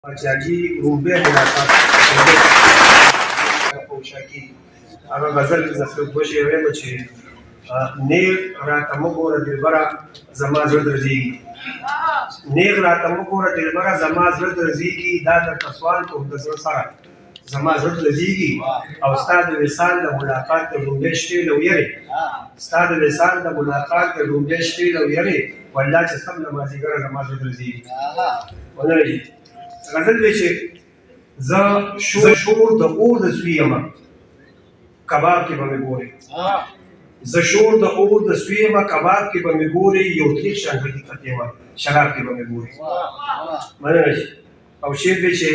Bajaji Ruben Lakat Poshaki Aga Gazal Nasir Boshi Remachi Neil Ratamogora Dilbara Zamaz Radrazigi Neil Ratamogora Dilbara Zamaz Radrazigi Data Kaswan to the Sara Zamaz Radrazigi أو استاد اللسان لملاقات الرومبيش في لو يري استاد اللسان لملاقات الرومبيش في لو يري ولا تسمى لما زيجر زماز Radrazigi ونرجع غزل بيشي زا شور د اور د سویما کباب کې به ګوري زا شور د اور د سویما کباب کې به ګوري یو تریخ شان حقیقت یې شراب کې به ګوري مله او شی به چې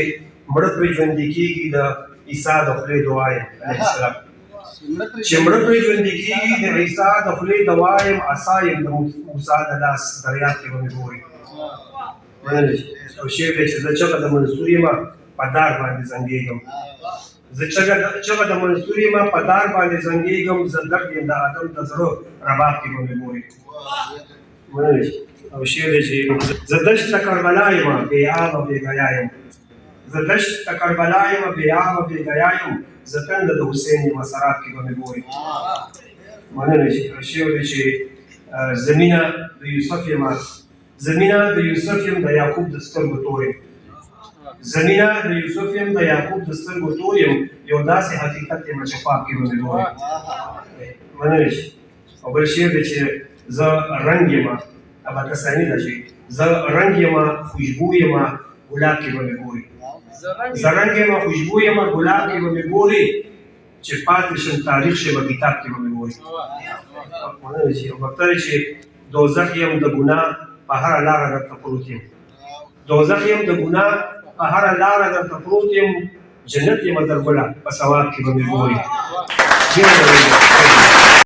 مړ په ژوند کېږي د عیسی د خپل دعای علیه السلام چې مړ په ژوند کېږي د عیسی د خپل دعای عصایم د موسی د لاس دریاب کې به ګوري مله او شی به چې زه چغه د منصوري ما په دار باندې زنګېږم زه چغه د منصوري ما په دار باندې زنګېږم زه درد یم د آدم د زړه رباب کې به مې ګوري او شی به چې زه دشت د کربلا یم بې آبه بې ګیا یم زه دشت د کربلا یم بې آبه بې ګیا یم زه تنده د حسین یم سراب کې به مې ګوري مننه شی به چې زمینه د یوسف یم زمینه د یوسف یم د یعقوب د سترګو تور یم زمینه د یوسف یم د یعقوب د سترګو تور یم یو داسې حقیقت یم چې خواب کې به مې ګوري مننه او بل شی دی چې زه رنګ یم ابا کسانی ده چې زه رنګ یم خوشبو یم ګلاب کې به مې ګوري زه رنګ یم خوشبو یم ګلاب کې به مې ګوري چې پاتې شم تاریخ شي په کتاب کې به مې ګوري مننه او وکړه چې دوزخ یم د ګناه په هر لاره درته پروت یم دوزخ یم د ګناه په هر لاره درته پروت یم جنت یم درګله په ثواب کې به مې ګوري